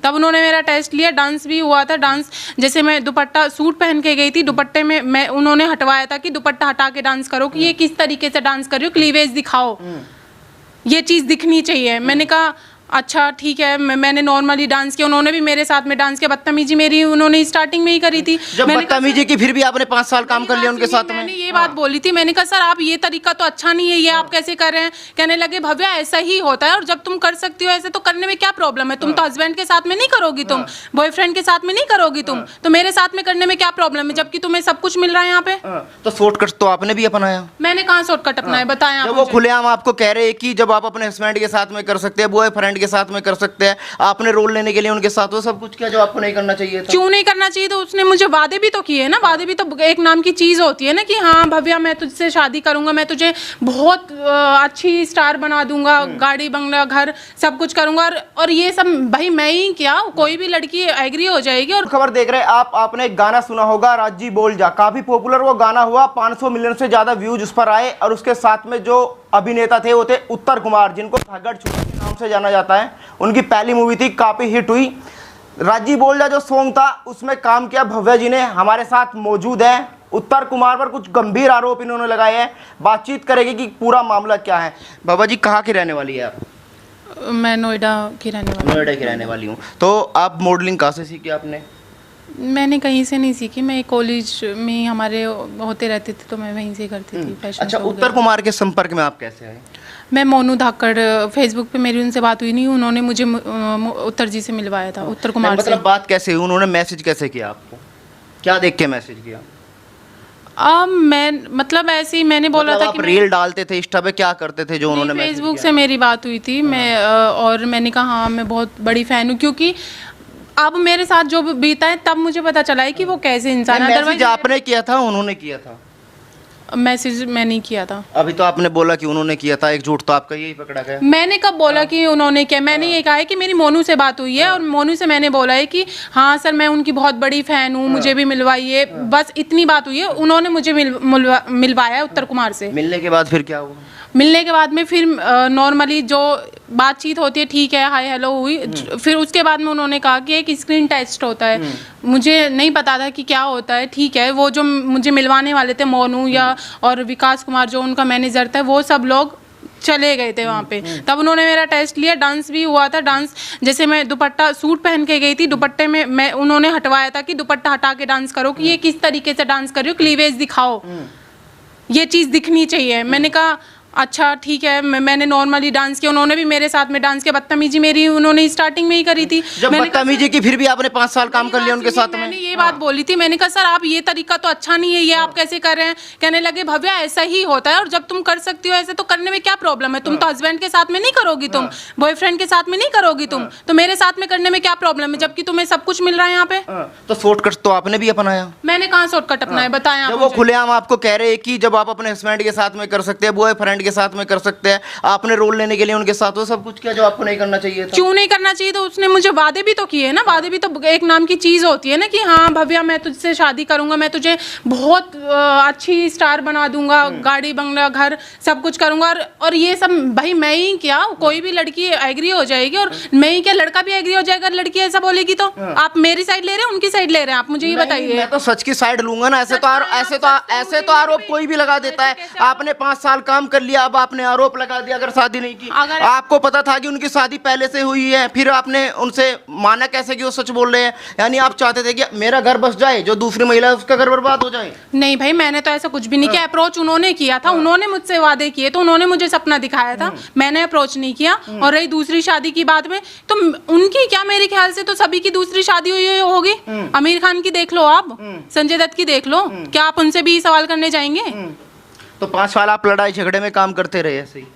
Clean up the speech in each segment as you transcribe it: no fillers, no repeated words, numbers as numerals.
तब उन्होंने मेरा टेस्ट लिया, डांस भी हुआ था। डांस जैसे मैं दुपट्टा सूट पहन के गई थी, दुपट्टे में मैं उन्होंने हटवाया था कि दुपट्टा हटा के डांस करो, कि ये किस तरीके से डांस कर रही हो, क्लीवेज दिखाओ, ये चीज़ दिखनी चाहिए। मैंने कहा अच्छा ठीक है, मैंने नॉर्मली डांस किया, उन्होंने भी मेरे साथ में डांस किया। बदतमीजी मेरी उन्होंने स्टार्टिंग में ही करी थी। जब बदतमीजी की फिर भी आपने 5 साल काम कर लिया उनके साथ में। मैंने ये बात बोली थी, मैंने कहा सर आप ये तरीका तो अच्छा नहीं है, ये आप कैसे कर रहे हैं। कहने लगे भव्या ऐसा ही होता है, और जब तुम कर सकती हो ऐसे तो करने में क्या प्रॉब्लम है, तुम तो हस्बैंड के साथ में नहीं करोगी, तुम बॉयफ्रेंड के साथ में नहीं करोगी, तुम तो मेरे साथ में करने में क्या प्रॉब्लम है, जबकि तुम्हें सब कुछ मिल रहा है यहाँ पे। तो शॉर्टकट तो आपने भी अपनाया। मैंने कहाँ शॉर्टकट अपनाया, बताया। जब वो खुलेआम आपको कह रहे हैं कि जब आप अपने हस्बैंड के साथ में कर सकते हैं, बॉयफ्रेंड के साथ में कर सकते हैं, आपने रोल लेने के लिए उनके साथ वो सब कुछ किया जो आपको नहीं करना चाहिए था। क्यों नहीं करना चाहिए? तो उसने मुझे वादे भी तो किए ना, वादे भी तो एक नाम की चीज होती है ना, कि हाँ भव्या मैं तुझसे शादी करूंगा, मैं तुझे बहुत अच्छी स्टार बना दूंगा, गाड़ी बंगला घर सब कुछ करूंगा, और ये सब भाई मैं ही क्या, कोई भी लड़की एग्री हो जाएगी। और खबर देख रहे हैं आप, आपने एक गाना सुना होगा राजी बोल जा, काफी पॉपुलर वो गाना हुआ, 500 मिलियन से ज्यादा व्यूज उस पर आए, और उसके साथ में जो अभिनेता थे वो थे उत्तर कुमार, जिनको धागड़ छुट्टी के नाम से जाना जाता है। उनकी पहली मूवी थी, काफी हिट हुई। राजी बोल जा जो सॉन्ग था उसमें काम किया भव्या जी ने, हमारे साथ मौजूद है। उत्तर कुमार पर कुछ गंभीर आरोप इन्होंने लगाए हैं, बातचीत करेंगे कि पूरा मामला क्या है। भव्या जी कहाँ की रहने वाली है आप? मैं नोएडा की रहने वाली। नोएडा की रहने वाली हूँ। तो आप मॉडलिंग कहाँ से सीखी आपने? मैंने कहीं से नहीं सीखी, मैं कॉलेज में हमारे होते रहते थे तो मैं वहीं से करती थी फैशन। अच्छा, उत्तर कुमार के संपर्क में आप कैसे आए? मैं मोनू धाकड़, फेसबुक पे मेरी उनसे बात हुई नहीं, उन्होंने मुझे उत्तर जी से मिलवाया था, उत्तर कुमार से। मतलब बात कैसे हुई, उन्होंने मैसेज कैसे किया आपको, क्या देख के मैसेज किया? मैं मतलब ऐसे ही मैंने बोला था आप कि रील डालते थे इंस्टा पे, क्या करते थे जो उन्होंने मैसेज फेसबुक किया? से मेरी बात हुई थी, मैं और मैंने कहा हाँ मैं बहुत बड़ी फ़ैन हूँ, क्योंकि अब मेरे साथ जो बीता है तब मुझे पता चला है कि वो कैसे इंसान है। मैसेज आपने किया था उन्होंने किया था? मैसेज मैं नहीं किया था। अभी तो आपने बोला कि उन्होंने किया था, एक झूठ तो आपका यही पकड़ा गया। मैंने कब बोला कि उन्होंने किया? मैंने ये कहा है कि मेरी मोनू से बात हुई है, और मोनू से मैंने बोला है कि हाँ सर मैं उनकी बहुत बड़ी फ़ैन हूँ, मुझे भी मिलवाइए, बस इतनी बात हुई है। उन्होंने मुझे मिलवाया है उत्तर कुमार से। मिलने के बाद फिर क्या हुआ? मिलने के बाद में फिर नॉर्मली जो बातचीत होती है, ठीक है हाय हेलो हुई, फिर उसके बाद में उन्होंने कहा कि एक स्क्रीन टेस्ट होता है। मुझे नहीं पता था कि क्या होता है, ठीक है। वो जो मुझे मिलवाने वाले थे मोनू या और विकास कुमार जो उनका मैनेजर था, वो सब लोग चले गए थे वहाँ पे। तब उन्होंने मेरा टेस्ट लिया, डांस भी हुआ था। डांस जैसे मैं दुपट्टा सूट पहन के गई थी, दुपट्टे में मैं उन्होंने हटवाया था कि दुपट्टा हटा के डांस करो, कि ये किस तरीके से डांस कर रही हो, क्लीवेज दिखाओ, ये चीज़ दिखनी चाहिए। मैंने कहा अच्छा ठीक है, मैंने नॉर्मली डांस किया, उन्होंने भी मेरे साथ में डांस किया। बदतमीजी मेरी उन्होंने स्टार्टिंग में ही करी थी। जब बदतमीजी की फिर भी आपने 5 साल काम कर लिया उनके साथ में। मैंने ये बात बोली थी, मैंने कहा सर आप ये तरीका तो अच्छा नहीं है, ये आप कैसे कर रहे हैं। कहने लगे भव्या ऐसा ही होता है, और जब तुम कर सकती हो ऐसे तो करने में क्या प्रॉब्लम है, तुम तो हस्बैंड के साथ में नहीं करोगी, तुम बॉयफ्रेंड के साथ में नहीं करोगी, तुम तो मेरे साथ में करने में क्या प्रॉब्लम है, जबकि तुम्हें सब कुछ मिल रहा है यहाँ पे। तो शॉर्टकट तो आपने भी अपनाया। मैंने कहाँ शॉर्टकट अपनाया, बताया। जब वो खुलेआम आपको कह रहे हैं कि जब आप अपने हस्बैंड के साथ में कर सकते हैं, बॉयफ्रेंड के साथ में कर सकते हैं, आपने रोल लेने के लिए उनके साथ वो सब कुछ किया जो आपको नहीं करना चाहिए था। क्यों नहीं करना चाहिए? तो उसने मुझे वादे भी तो किए ना, वादे भी तो एक नाम की चीज होती है ना, कि हाँ भव्या मैं तुझसे शादी करूंगा, मैं तुझे बहुत अच्छी स्टार बना दूंगा, गाड़ी बंगला घर सब कुछ करूंगा, और ये सब भाई मैं ही क्या, कोई भी लड़की एग्री हो जाएगी, और मैं ही क्या लड़का भी एग्री हो जाएगा। लड़की ऐसा बोलेगी तो आप मेरी साइड ले रहे हैं उनकी साइड ले रहे हैं, आप मुझे ये बताइए। मैं तो सच की साइड लूंगा ना, ऐसे तो आरोप कोई भी लगा देता है। आपने 5 साल काम कर लिया, अब आपने आरोप लगा दिया अगर शादी नहीं की। आपको पता था कि उनकी शादी पहले से हुई है, फिर आपने उनसे माना कैसे कि वो सच बोल रहे हैं? यानी आप चाहते थे कि मेरा घर बस जाए, जो दूसरी महिला है उसका घर बर्बाद हो जाए। नहीं भाई मैंने तो ऐसा कुछ भी नहीं किया। अप्रोच उन्होंने किया था, उन्होंने मुझसे वादे किए, तो उन्होंने मुझे सपना दिखाया था, मैंने अप्रोच नहीं किया। और रही दूसरी शादी की बात में, तो उनकी क्या, मेरे ख्याल से तो सभी की दूसरी शादी हुई होगी। आमिर खान की देख लो आप, संजय दत्त की देख लो, क्या आप उनसे भी सवाल करने जाएंगे? तो 5 साल आप लड़ाई झगड़े में काम करते रहे ऐसे ही?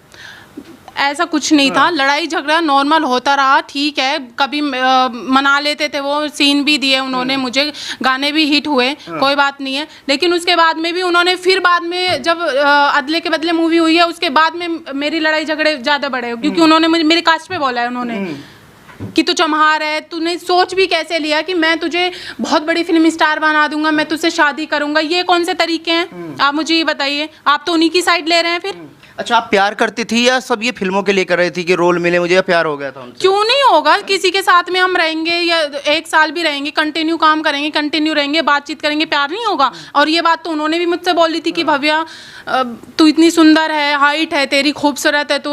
ऐसा कुछ नहीं था, लड़ाई झगड़ा नॉर्मल होता रहा, ठीक है। कभी मना लेते थे, वो सीन भी दिए उन्होंने मुझे, गाने भी हिट हुए, कोई बात नहीं है। लेकिन उसके बाद में भी उन्होंने फिर बाद में जब अदले के बदले मूवी हुई है, उसके बाद में मेरी लड़ाई झगड़े ज़्यादा बढ़े, क्योंकि उन्होंने मुझे मेरी कास्ट पे बोला है उन्होंने कि तू चमहार है, तूने सोच भी कैसे लिया कि मैं तुझे बहुत बड़ी फिल्म स्टार बना दूंगा, मैं तुझसे शादी करूंगा। ये कौन से तरीके हैं, आप मुझे ये बताइए। आप तो उन्हीं की साइड ले रहे हैं फिर। अच्छा, आप प्यार करती थी या सब ये फिल्मों के लिए कर रही थी कि रोल मिले मुझे, या प्यार हो गया था उनसे? क्यों नहीं होगा, किसी के साथ में हम रहेंगे या 1 साल भी रहेंगे, कंटिन्यू काम करेंगे, कंटिन्यू रहेंगे, बातचीत करेंगे, प्यार नहीं होगा? और ये बात तो उन्होंने भी मुझसे बोली थी कि भव्या तू इतनी सुंदर है, हाइट है तेरी, खूबसूरत है तू,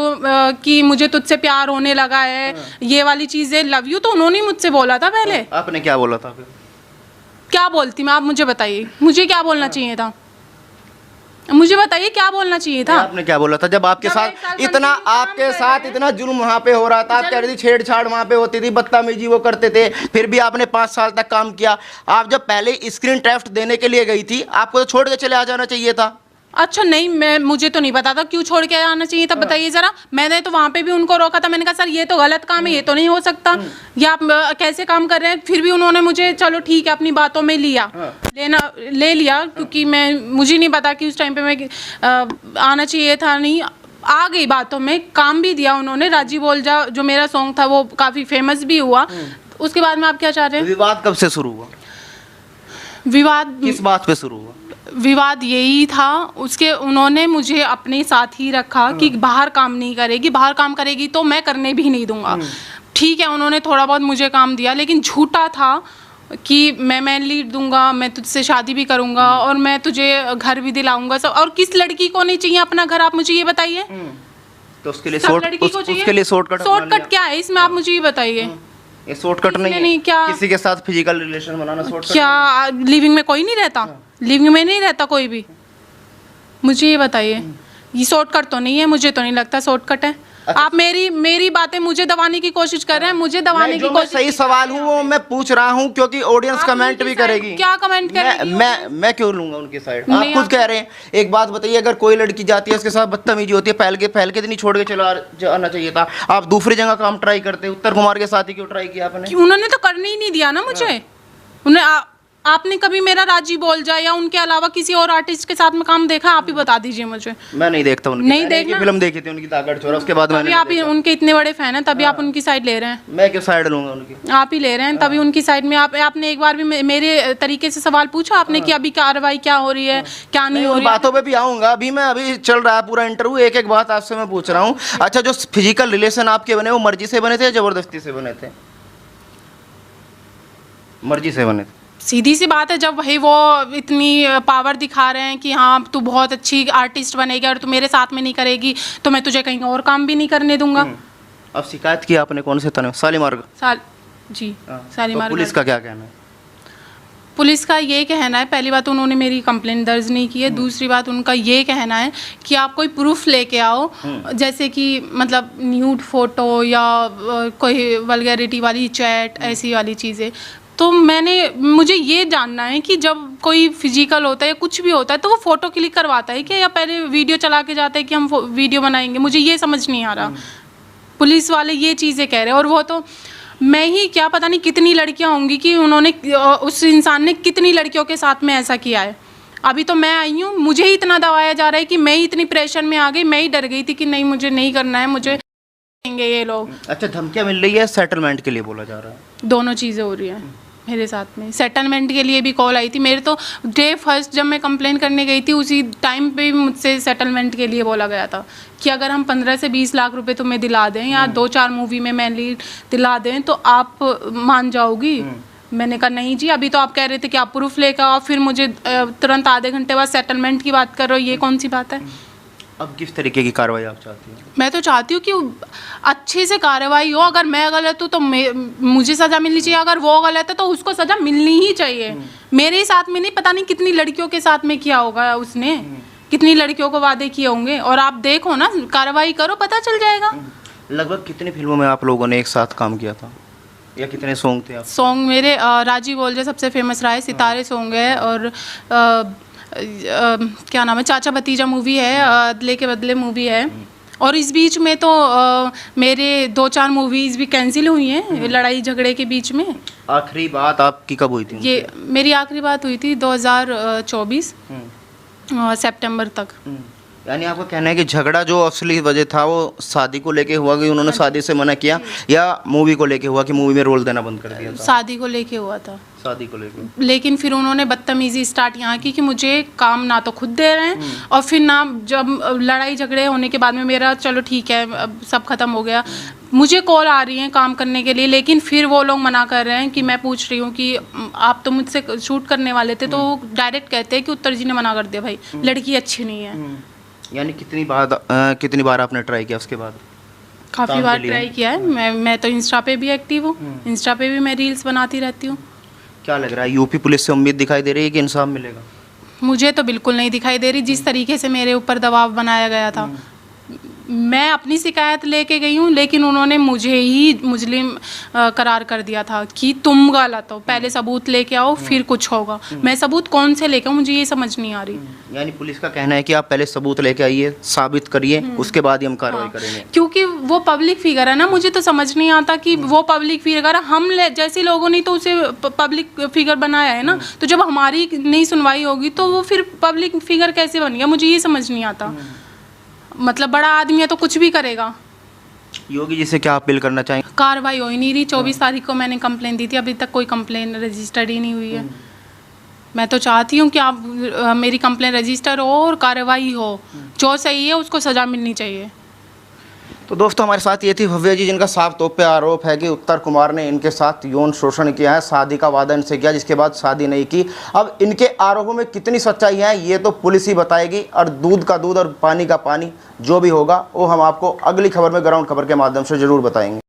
कि मुझे तुझसे प्यार होने लगा है, ये वाली चीजें, लव यू, तो उन्होंने ही मुझसे बोला था पहले। आपने क्या बोला था फिर? क्या बोलती मैं, आप मुझे बताइए, मुझे क्या बोलना चाहिए था? मुझे बताइए क्या बोलना चाहिए था? आपने क्या बोला था जब आपके जब 1 साल साथ इतना कंटिन्यू काम आपके कर साथ रहे हैं। इतना जुल्म वहाँ पे हो रहा था, आप कह रही थी छेड़छाड़ वहाँ पे होती थी, बदतमीजी वो करते थे, फिर भी आपने 5 साल तक काम किया। आप जब पहले स्क्रीन टेस्ट देने के लिए गई थी, आपको तो छोड़ के चले आ जाना चाहिए था। अच्छा नहीं, मुझे तो नहीं पता था क्यों छोड़ के आना चाहिए था, बताइए जरा। मैंने तो वहां पे भी उनको रोका था, मैंने कहा सर ये तो गलत काम है, ये तो नहीं हो सकता, ये आप कैसे काम कर रहे हैं? फिर भी उन्होंने मुझे चलो ठीक है अपनी बातों में लिया, ले लिया, क्योंकि मुझे नहीं पता कि उस टाइम पे मैं आना चाहिए था, नहीं आ गई बातों में, काम भी दिया उन्होंने। राजी बोल जा जो मेरा सॉन्ग था वो काफी फेमस भी हुआ। उसके बाद में आप क्या चाह रहे हैं? विवाद कब से शुरू हुआ? विवाद किस बात पे शुरू हुआ? विवाद यही था, उसके उन्होंने मुझे अपने साथ ही रखा कि बाहर काम नहीं करेगी, बाहर काम करेगी तो मैं करने भी नहीं दूंगा। ठीक है, उन्होंने थोड़ा बहुत मुझे काम दिया, लेकिन झूठा था कि मैं लीड दूंगा, मैं तुझसे शादी भी करूंगा और मैं तुझे घर भी दिलाऊंगा सब। और किस लड़की को नहीं चाहिए अपना घर, आप मुझे ये बताइए। तो उसके लिए सब लड़की को चाहिए। उसके लिए शॉर्टकट क्या है इसमें, आप मुझे ये बताइए। ये शॉर्टकट इसमें नहीं नहीं, है। क्या? किसी के साथ फिजिकल रिलेशन बनाना शॉर्टकट? क्या लिविंग में कोई नहीं रहता? लिविंग में नहीं रहता कोई भी? मुझे ये बताइए, ये शॉर्टकट तो नहीं है, मुझे तो नहीं लगता शॉर्टकट है। आप मेरी बातें मुझे दबाने की कोशिश कर रहे हैं, मुझे दबाने की कोशिश। सही सवाल हूँ वो मैं पूछ रहा हूँ, क्योंकि ऑडियंस कमेंट भी करेगी। क्या कमेंट करेगी? मैं क्यों लूंगा उनकी साइड? आप खुद कह रहे हैं। एक बात बताइए, अगर कोई लड़की जाती है उसके साथ बदतमीजी होती है, पहल के दिन ही छोड़ के चला जाना चाहिए था। आप दूसरी जगह काम ट्राई करते, उत्तर कुमार के साथ ही क्यों ट्राई किया आपने? उन्होंने तो करने ही नहीं दिया ना मुझे। आपने कभी मेरा राजी बोल जाए या उनके अलावा किसी और आर्टिस्ट के साथ में काम देखा? आप ही बता दीजिए मुझे। मैं नहीं देखता उनकी। नहीं देखना। फिल्म देखी थी उनकी ताकत छोरा, उसके बाद मैंने आप उनके इतने बड़े फैन हैं, तभी आप उनकी साइड ले रहे हैं। मैं क्यों साइड लूंगा उनकी? आप ही ले रहे हैं, तभी उनकी साइड में। आपने एक बार भी मेरे तरीके से सवाल पूछा आपने कि अभी कार्रवाई क्या हो रही है, क्या नहीं हो रही है? बातों पे भी आऊंगा, अभी चल रहा है पूरा इंटरव्यू, एक एक बात आपसे मैं पूछ रहा हूँ। अच्छा, जो फिजिकल रिलेशन आपके बने वो मर्जी से बने थे या जबरदस्ती से बने थे? मर्जी से बने थे। सीधी सी बात है, जब भाई वो इतनी पावर दिखा रहे हैं कि हाँ तू बहुत अच्छी आर्टिस्ट बनेगी और तू मेरे साथ में नहीं करेगी तो मैं तुझे कहीं और काम भी नहीं करने दूंगा। अब शिकायत की आपने कौन से थाने में? शालीमार जी शालीमार। तो पुलिस का क्या कहना है? पुलिस का ये कहना है, पहली बात उन्होंने मेरी कंप्लेंट दर्ज नहीं की है, दूसरी बात उनका ये कहना है कि आप कोई प्रूफ लेके आओ, जैसे कि मतलब न्यूड फोटो या कोई वल्गैरिटी वाली चैट, ऐसी वाली चीज़ें। तो मुझे ये जानना है कि जब कोई फिजिकल होता है या कुछ भी होता है तो वो फ़ोटो क्लिक करवाता है कि या पहले वीडियो चला के जाता है कि हम वीडियो बनाएंगे? मुझे ये समझ नहीं आ रहा। पुलिस वाले ये चीज़ें कह रहे हैं, और वो तो मैं ही क्या, पता नहीं कितनी लड़कियां होंगी कि उन्होंने, उस इंसान ने कितनी लड़कियों के साथ में ऐसा किया है। अभी तो मैं आई हूँ, मुझे ही इतना दबाया जा रहा है कि मैं ही इतनी प्रेशर में आ गई, मैं ही डर गई थी कि नहीं मुझे नहीं करना है, मुझे ये लोग। अच्छा, धमकियाँ मिल रही है, सेटलमेंट के लिए बोला जा रहा है? दोनों चीज़ें हो रही हैं मेरे साथ में। सेटलमेंट के लिए भी कॉल आई थी मेरे, तो डे फर्स्ट जब मैं कंप्लेन करने गई थी उसी टाइम पे मुझसे सेटलमेंट के लिए बोला गया था कि अगर हम 15 से 20 लाख रुपए तुम्हें दिला दें या 2-4 मूवी में मेनली दिला दें तो आप मान जाओगी। मैंने कहा नहीं जी, अभी तो आप कह रहे थे कि आप प्रूफ लेकर आओ, फिर मुझे तुरंत आधे घंटे बाद सेटलमेंट की बात कर रहे हो, ये कौन सी बात है? अब किस तरीके की कार्रवाई आप चाहती हैं? मैं तो चाहती हूँ कि अच्छे से कार्रवाई हो। अगर मैं गलत हूँ तो मुझे सज़ा मिलनी चाहिए, अगर वो गलत है तो उसको सज़ा मिलनी ही चाहिए। मेरे साथ में नहीं, पता नहीं कितनी लड़कियों के साथ में किया होगा उसने, कितनी लड़कियों को वादे किए होंगे। और आप देखो ना, कार्रवाई करो, पता चल जाएगा। लगभग कितनी फिल्मों में आप लोगों ने एक साथ काम किया था, या कितने सॉन्ग थे आप? सॉन्ग मेरे राजी बोल जा सबसे फेमस रहा है, सितारे सॉन्ग है, और क्या नाम है, चाचा भतीजा मूवी है, अदले के बदले मूवी है। और इस बीच में तो मेरे 2-4 मूवीज़ भी कैंसिल हुई हैं लड़ाई झगड़े के बीच में। आखिरी बात आपकी कब हुई थी? ये मेरी आखिरी बात हुई थी 2024 सितंबर तक। यानी आपका कहना है कि झगड़ा जो असली वजह था वो शादी को लेके हुआ कि उन्होंने शादी से मना किया, या मूवी को लेके हुआ कि मूवी में रोल देना बंद कर दिया था? शादी को लेके हुआ था। शादी को लेके। लेकिन फिर उन्होंने बदतमीजी स्टार्ट यहाँ की कि मुझे काम ना तो खुद दे रहे हैं और फिर ना, जब लड़ाई झगड़े होने के बाद में मेरा चलो ठीक है अब सब खत्म हो गया, मुझे कॉल आ रही है काम करने के लिए, लेकिन फिर वो लोग मना कर रहे हैं कि मैं पूछ रही हूँ कि आप तो मुझसे शूट करने वाले थे, तो डायरेक्ट कहते हैं कि उत्तर जी ने मना कर दिया भाई, लड़की अच्छी नहीं है। यानी कितनी बार आपने ट्राई किया उसके बाद? काफ़ी बार ट्राई किया है। मैं तो इंस्टा पे भी एक्टिव हूँ, इंस्टा पे भी मैं रील्स बनाती रहती हूँ। क्या लग रहा है, यूपी पुलिस से उम्मीद दिखाई दे रही है कि इंसाफ मिलेगा? मुझे तो बिल्कुल नहीं दिखाई दे रही। जिस तरीके से मेरे ऊपर दबाव बनाया गया था, मैं अपनी शिकायत लेके गई हूँ, लेकिन उन्होंने मुझे ही मुजरिम करार कर दिया था कि तुम गलत हो, पहले सबूत लेके आओ फिर कुछ होगा। मैं सबूत कौन से लेके आऊँ, मुझे ये समझ नहीं आ रही। यानी पुलिस का कहना है कि आप पहले सबूत लेके आइए, साबित करिए, उसके बाद ही हम कार्रवाई करेंगे। क्योंकि वो पब्लिक फिगर है ना, मुझे तो समझ नहीं आता कि वो पब्लिक फिगर, हम जैसे लोगों ने तो उसे पब्लिक फिगर बनाया है ना, तो जब हमारी नहीं सुनवाई होगी तो वो फिर पब्लिक फिगर कैसे बन गया, मुझे ये समझ नहीं आता। मतलब बड़ा आदमी है तो कुछ भी करेगा। योगी जी से क्या अपील करना चाहेंगे? कार्रवाई हो ही नहीं रही। 24 तारीख को मैंने कंप्लेन दी थी, अभी तक कोई कंप्लेन रजिस्टर्ड ही नहीं हुई है। मैं तो चाहती हूँ कि आप मेरी कंप्लेन रजिस्टर हो और कार्रवाई हो, जो सही है उसको सज़ा मिलनी चाहिए। तो दोस्तों, हमारे साथ ये थी भव्या जी, जिनका साफ तौर पे आरोप है कि उत्तर कुमार ने इनके साथ यौन शोषण किया है, शादी का वादा इनसे किया, जिसके बाद शादी नहीं की। अब इनके आरोपों में कितनी सच्चाई है ये तो पुलिस ही बताएगी, और दूध का दूध और पानी का पानी जो भी होगा वो हम आपको अगली खबर में, ग्राउंड खबर के माध्यम से ज़रूर बताएंगे।